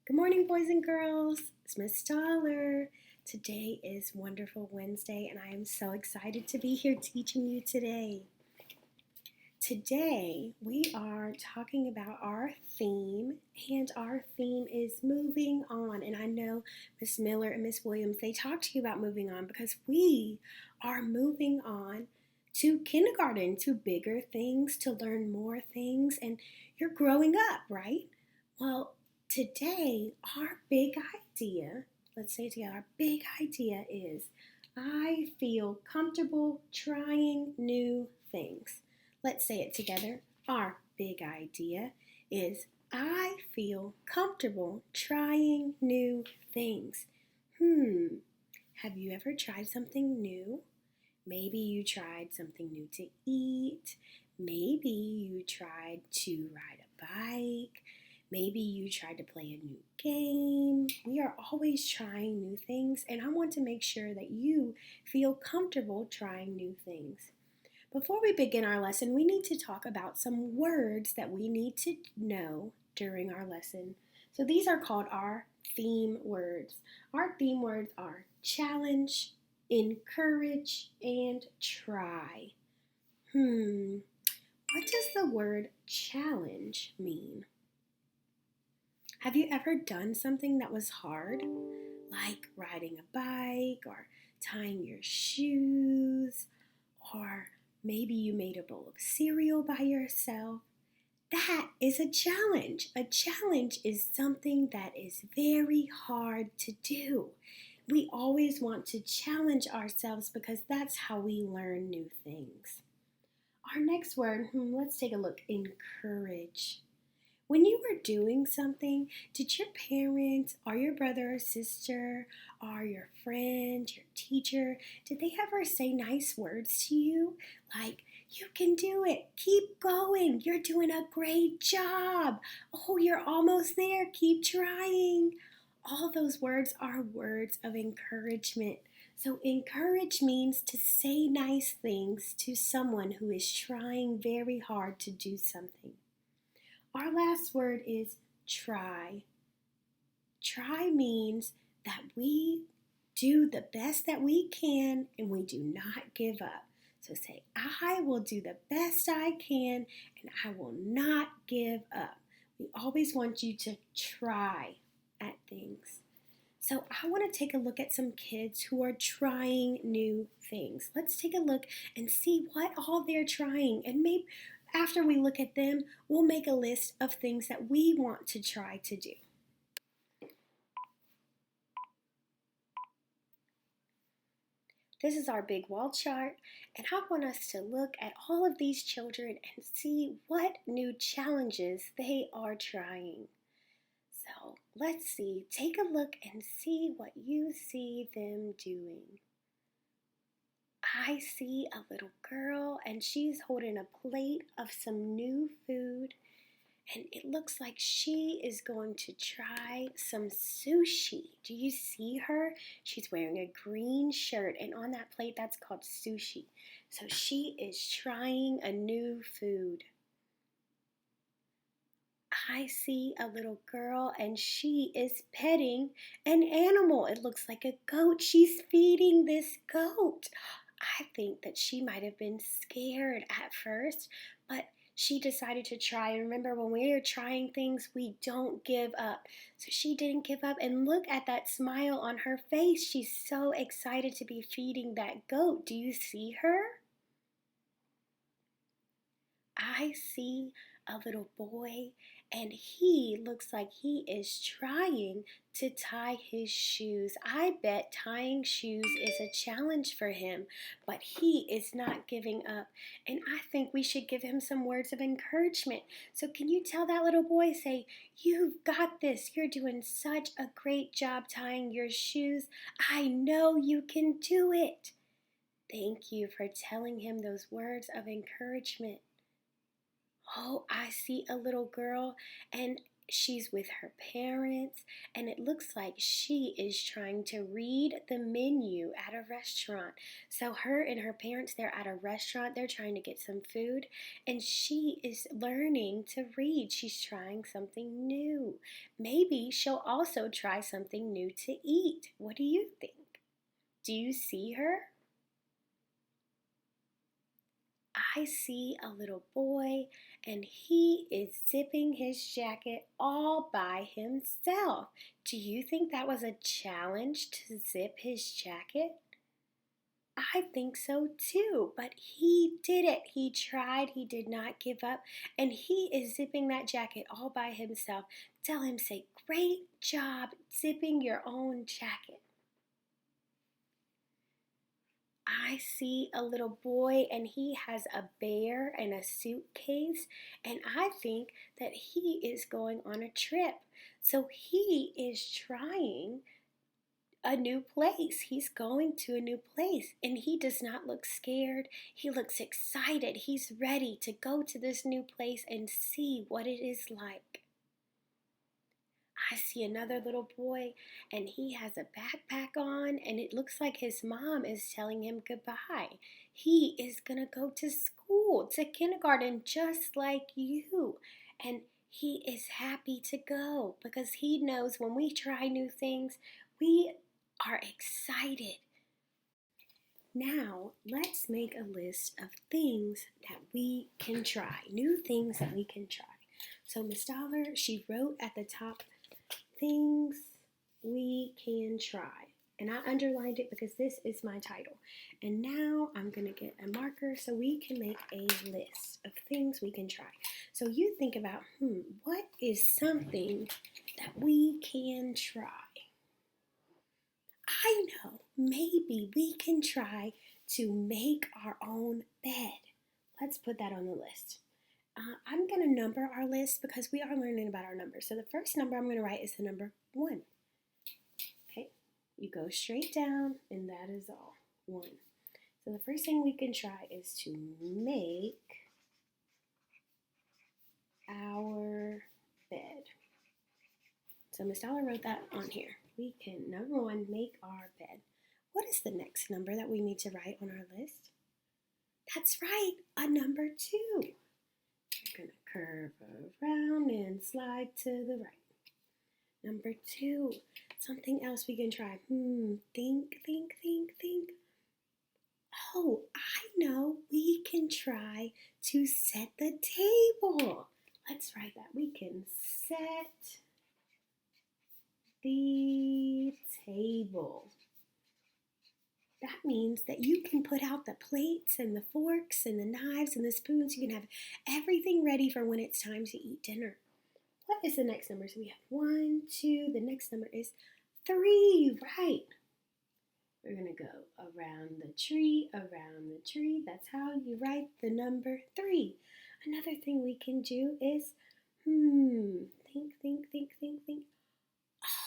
Good morning, boys and girls. It's Miss Dollar. Today is Wonderful Wednesday, and I am so excited to be here teaching you today. Today, we are talking about our theme, and our theme is moving on. And I know Miss Miller and Miss Williams, they talked to you about moving on because we are moving on to kindergarten, to bigger things, to learn more things, and you're growing up, right? Well, today, our big idea, let's say it together, our big idea is I feel comfortable trying new things. Let's say it together. Our big idea is I feel comfortable trying new things. Have you ever tried something new? Maybe you tried something new to eat. Maybe you tried to ride a bike. Maybe you tried to play a new game. We are always trying new things, and I want to make sure that you feel comfortable trying new things. Before we begin our lesson, we need to talk about some words that we need to know during our lesson. So these are called our theme words. Our theme words are challenge, encourage, and try. What does the word challenge mean? Have you ever done something that was hard, like riding a bike or tying your shoes, or maybe you made a bowl of cereal by yourself? That is a challenge. A challenge is something that is very hard to do. We always want to challenge ourselves because that's how we learn new things. Our next word, let's take a look. Encourage. When you were doing something, did your parents or your brother or sister or your friend, your teacher, did they ever say nice words to you? Like, you can do it. Keep going. You're doing a great job. Oh, you're almost there. Keep trying. All those words are words of encouragement. So encourage means to say nice things to someone who is trying very hard to do something. Our last word is try. Try means that we do the best that we can and we do not give up. So say, I will do the best I can and I will not give up. We always want you to try at things. So I want to take a look at some kids who are trying new things. Let's take a look and see what all they're trying. And maybe after we look at them, we'll make a list of things that we want to try to do. This is our big wall chart, and I want us to look at all of these children and see what new challenges they are trying. So let's see, take a look and see what you see them doing. I see a little girl and she's holding a plate of some new food, and it looks like she is going to try some sushi. Do you see her? She's wearing a green shirt, and on that plate that's called sushi. So she is trying a new food. I see a little girl and she is petting an animal. It looks like a goat. She's feeding this goat. I think that she might have been scared at first, but she decided to try. Remember, when we are trying things, we don't give up. So she didn't give up, and look at that smile on her face. She's so excited to be feeding that goat. Do you see her? I see a little boy, and he looks like he is trying to tie his shoes. I bet tying shoes is a challenge for him, but he is not giving up. And I think we should give him some words of encouragement. So can you tell that little boy, say, you've got this. You're doing such a great job tying your shoes. I know you can do it. Thank you for telling him those words of encouragement. Oh, I see a little girl and she's with her parents, and it looks like she is trying to read the menu at a restaurant. So her and her parents, they're at a restaurant, they're trying to get some food, and she is learning to read. She's trying something new. Maybe she'll also try something new to eat. What do you think? Do you see her? I see a little boy and he is zipping his jacket all by himself. Do you think that was a challenge to zip his jacket? I think so too, but he did it. He tried, he did not give up, and he is zipping that jacket all by himself. Tell him, say, great job zipping your own jacket. I see a little boy and he has a bear and a suitcase, and I think that he is going on a trip. So he is trying a new place. He's going to a new place and he does not look scared. He looks excited. He's ready to go to this new place and see what it is like. I see another little boy and he has a backpack on and it looks like his mom is telling him goodbye. He is going to go to school, to kindergarten, just like you. And he is happy to go because he knows when we try new things, we are excited. Now, let's make a list of things that we can try, new things that we can try. So Miss Dollar, she wrote at the top, things we can try. And I underlined it because this is my title. And now I'm going to get a marker so we can make a list of things we can try. So you think about, what is something that we can try? I know, maybe we can try to make our own bed. Let's put that on the list. I'm going to number our list because we are learning about our numbers. So the first number I'm going to write is the number 1. Okay, you go straight down and that is all, 1. So the first thing we can try is to make our bed. So Miss Dollar wrote that on here. We can, number 1, make our bed. What is the next number that we need to write on our list? That's right, a number 2. We're going to curve around and slide to the right. Number 2, something else we can try. Think. Oh, I know, we can try to set the table. Let's write that. We can set the table. That means that you can put out the plates and the forks and the knives and the spoons. You can have everything ready for when it's time to eat dinner. What is the next number? So we have 1, 2. The next number is 3, right? We're going to go around the tree. That's how you write the number 3. Another thing we can do is, think.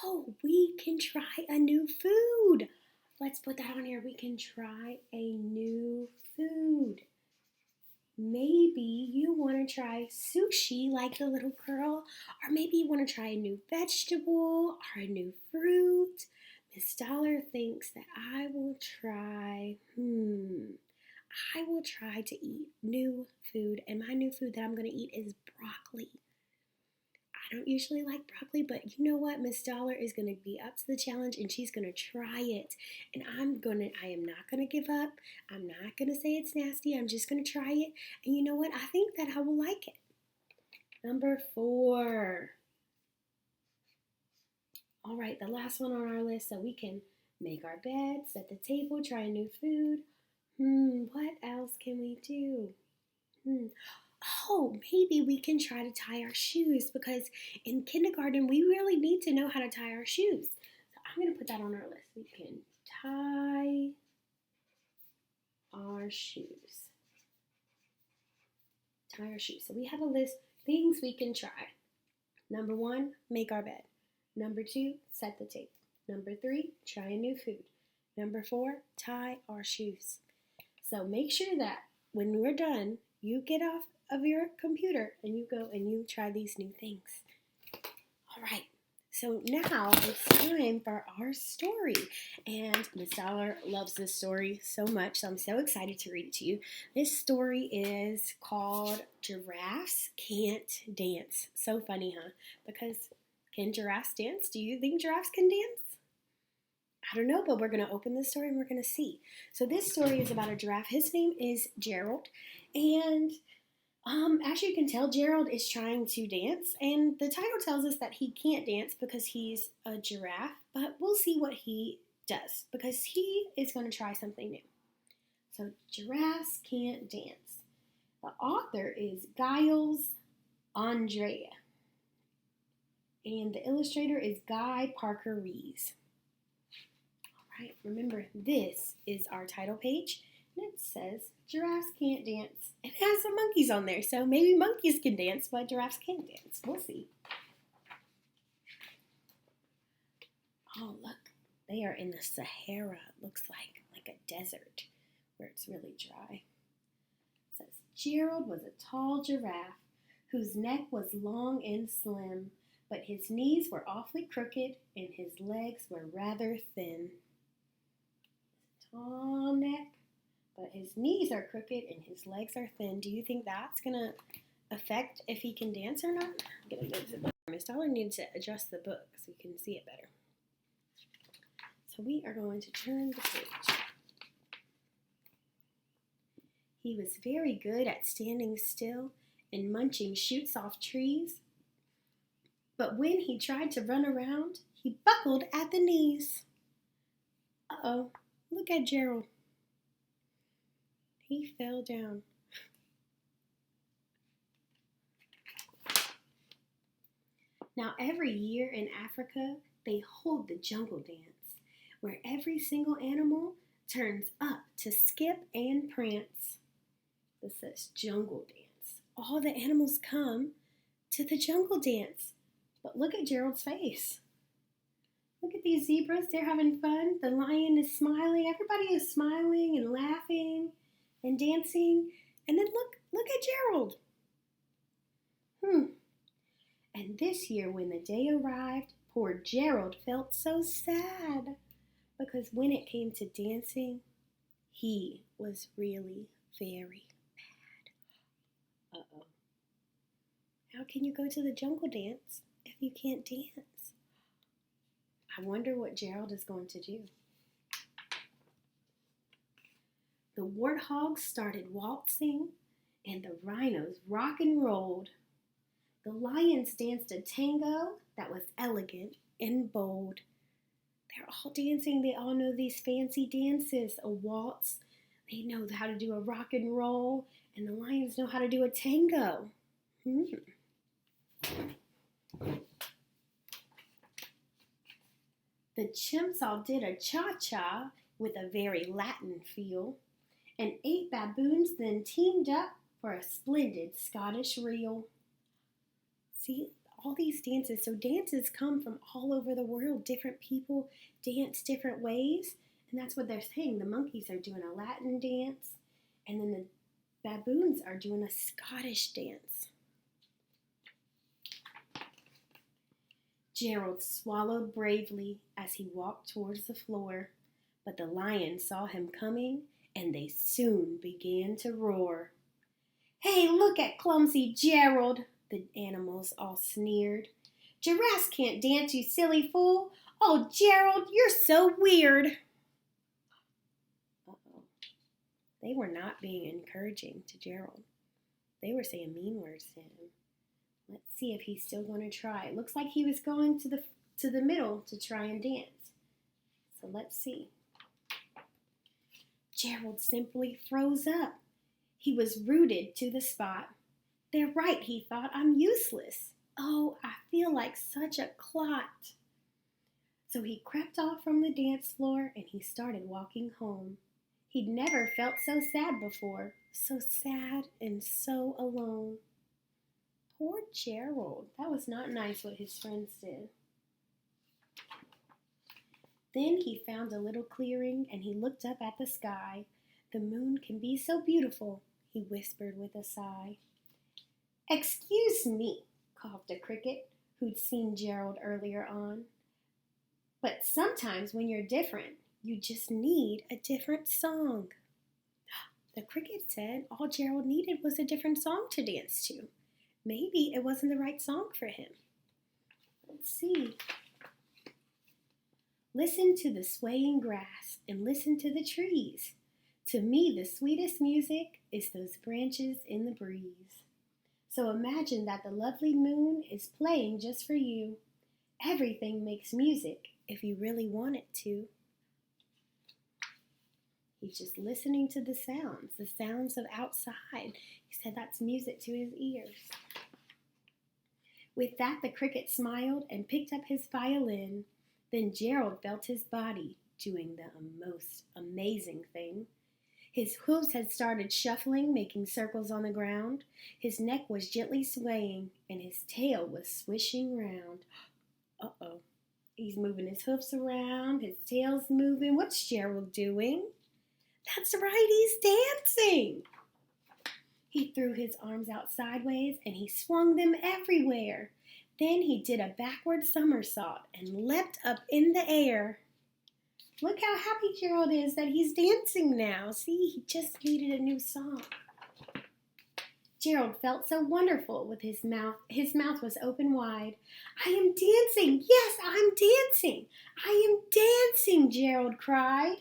Oh, we can try a new food. Let's put that on here. We can try a new food. Maybe you want to try sushi like the little girl, or maybe you want to try a new vegetable or a new fruit. Miss Dollar thinks that I will try to eat new food, and my new food that I'm going to eat is broccoli. I don't usually like broccoli, but you know what? Miss Dollar is going to be up to the challenge and she's going to try it. And I am not going to give up. I'm not going to say it's nasty. I'm just going to try it. And you know what? I think that I will like it. Number 4. All right, the last one on our list, so we can make our bed, set the table, try a new food. What else can we do? Oh, maybe we can try to tie our shoes because in kindergarten we really need to know how to tie our shoes. So I'm going to put that on our list. We can tie our shoes. Tie our shoes. So we have a list of things we can try. Number 1, make our bed. Number 2, set the table. Number 3, try a new food. Number 4, tie our shoes. So make sure that when we're done, you get off of your computer and you go and you try these new things. All right, so now it's time for our story. And Miss Dollar loves this story so much, so I'm so excited to read it to you. This story is called Giraffes Can't Dance. So funny, huh? Because Can giraffes dance? Do you think giraffes can dance? I don't know, but we're going to open this story and we're going to see. So this story is about a giraffe. His name is Gerald. And as you can tell, Gerald is trying to dance. And the title tells us that he can't dance because he's a giraffe. But we'll see what he does because he is going to try something new. So Giraffes Can't Dance. The author is Giles Andrea. And the illustrator is Guy Parker Rees. Right, remember, this is our title page, and it says Giraffes Can't Dance. It has some monkeys on there, so maybe monkeys can dance, but giraffes can't dance. We'll see. Oh, look, they are in the Sahara. It looks like a desert where it's really dry. It says, Gerald was a tall giraffe whose neck was long and slim, but his knees were awfully crooked and his legs were rather thin. Tall neck, but his knees are crooked and his legs are thin. Do you think that's going to affect if he can dance or not? I'm going to move the book. Miss Dollar needs to adjust the book so you can see it better. So we are going to turn the page. He was very good at standing still and munching shoots off trees. But when he tried to run around, he buckled at the knees. Uh-oh. Look at Gerald. He fell down. Now, every year in Africa, they hold the jungle dance, where every single animal turns up to skip and prance. This says jungle dance. All the animals come to the jungle dance. But look at Gerald's face. Look at these zebras, they're having fun. The lion is smiling. Everybody is smiling and laughing and dancing. And then look at Gerald. And this year when the day arrived, poor Gerald felt so sad because when it came to dancing, he was really very bad. Uh-oh. How can you go to the jungle dance if you can't dance? I wonder what Gerald is going to do. The warthogs started waltzing, and the rhinos rock and rolled. The lions danced a tango that was elegant and bold. They're all dancing. They all know these fancy dances. A waltz. They know how to do a rock and roll, and the lions know how to do a tango. The chimps all did a cha-cha with a very Latin feel, and 8 baboons then teamed up for a splendid Scottish reel. See, all these dances. So dances come from all over the world. Different people dance different ways, and that's what they're saying. The monkeys are doing a Latin dance, and then the baboons are doing a Scottish dance. Gerald swallowed bravely as he walked towards the floor, but the lions saw him coming, and they soon began to roar. Hey, look at clumsy Gerald, the animals all sneered. Giraffes can't dance, you silly fool. Oh, Gerald, you're so weird. Uh-oh. They were not being encouraging to Gerald. They were saying mean words to him. Let's see if he's still going to try. It looks like he was going to the middle to try and dance. So let's see. Gerald simply froze up. He was rooted to the spot. They're right, he thought. I'm useless. Oh, I feel like such a clot. So he crept off from the dance floor and he started walking home. He'd never felt so sad before. So sad and so alone. Poor Gerald. That was not nice what his friends did. Then he found a little clearing and he looked up at the sky. The moon can be so beautiful, he whispered with a sigh. Excuse me, coughed a cricket who'd seen Gerald earlier on. But sometimes when you're different, you just need a different song. The cricket said all Gerald needed was a different song to dance to. Maybe it wasn't the right song for him. Let's see. Listen to the swaying grass and listen to the trees. To me, the sweetest music is those branches in the breeze. So imagine that the lovely moon is playing just for you. Everything makes music if you really want it to. He's just listening to the sounds of outside. He said that's music to his ears. With that, the cricket smiled and picked up his violin. Then Gerald felt his body doing the most amazing thing. His hooves had started shuffling, making circles on the ground. His neck was gently swaying, and his tail was swishing round. Uh-oh. He's moving his hoofs around, his tail's moving. What's Gerald doing? That's right, he's dancing. He threw his arms out sideways, and he swung them everywhere. Then he did a backward somersault and leapt up in the air. Look how happy Gerald is that he's dancing now. See, he just needed a new song. Gerald felt so wonderful with his mouth. His mouth was open wide. I am dancing. Yes, I'm dancing. I am dancing, Gerald cried.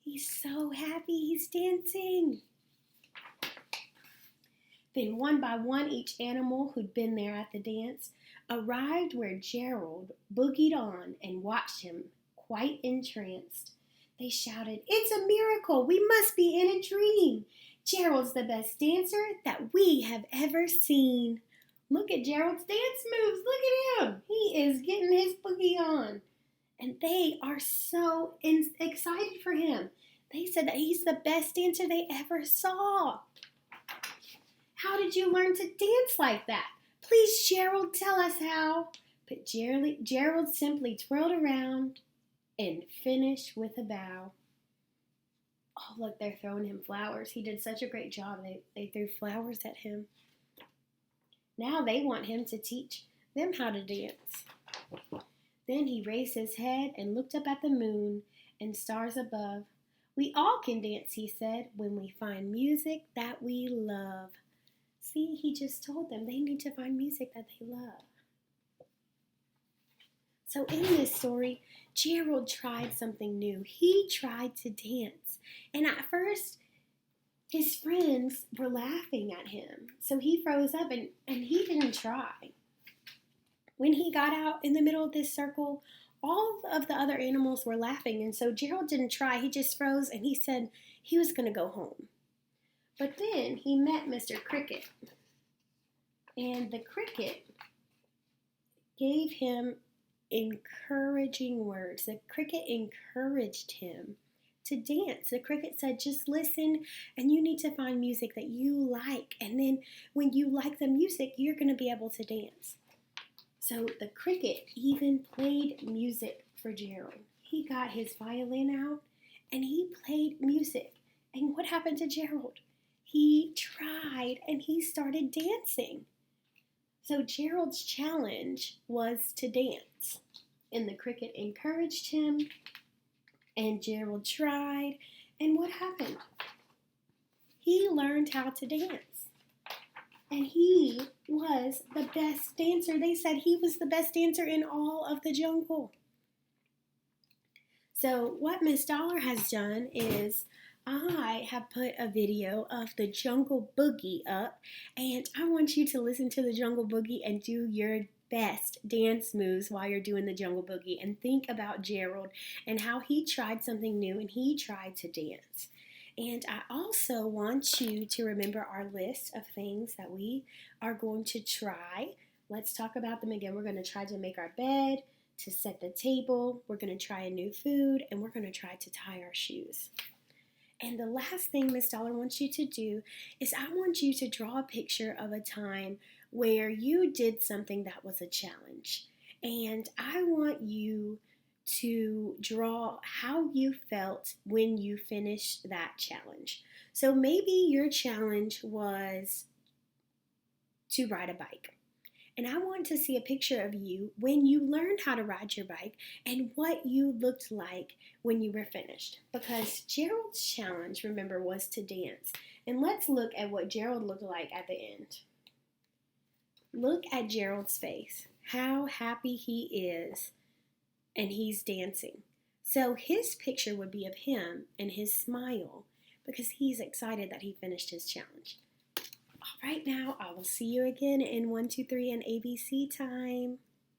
He's so happy he's dancing. Then one by one, each animal who'd been there at the dance arrived where Gerald boogied on and watched him, quite entranced. They shouted, "It's a miracle! We must be in a dream! Gerald's the best dancer that we have ever seen. Look at Gerald's dance moves! Look at him! He is getting his boogie on!" And they are so excited for him. They said that he's the best dancer they ever saw. How did you learn to dance like that? Please, Gerald, tell us how. But Gerald simply twirled around and finished with a bow. Oh, look, they're throwing him flowers. He did such a great job. They threw flowers at him. Now they want him to teach them how to dance. Then he raised his head and looked up at the moon and stars above. We all can dance, he said, when we find music that we love. See, he just told them they need to find music that they love. So in this story, Gerald tried something new. He tried to dance. And at first, his friends were laughing at him. So he froze up and he didn't try. When he got out in the middle of this circle, all of the other animals were laughing. And so Gerald didn't try. He just froze and he said he was going to go home. But then he met Mr. Cricket. And the cricket gave him encouraging words. The cricket encouraged him to dance. The cricket said, just listen, and you need to find music that you like. And then when you like the music, you're going to be able to dance. So the cricket even played music for Gerald. He got his violin out and he played music. And what happened to Gerald? He tried and he started dancing. So Gerald's challenge was to dance. And the cricket encouraged him. And Gerald tried. And what happened? He learned how to dance. And he was the best dancer. They said he was the best dancer in all of the jungle. So what Miss Dollar has done is I have put a video of the Jungle Boogie up, and I want you to listen to the Jungle Boogie and do your best dance moves while you're doing the Jungle Boogie, and think about Gerald and how he tried something new and he tried to dance. And I also want you to remember our list of things that we are going to try. Let's talk about them again. We're going to try to make our bed, to set the table. We're going to try a new food, and we're going to try to tie our shoes. And the last thing Miss Dollar wants you to do is I want you to draw a picture of a time where you did something that was a challenge. And I want you to draw how you felt when you finished that challenge. So maybe your challenge was to ride a bike. And I want to see a picture of you when you learned how to ride your bike and what you looked like when you were finished. Because Gerald's challenge, remember, was to dance. And let's look at what Gerald looked like at the end. Look at Gerald's face. how happy he is, and he's dancing. So his picture would be of him and his smile because he's excited that he finished his challenge. All right, now I will see you again in 1, 2, 3 and ABC time.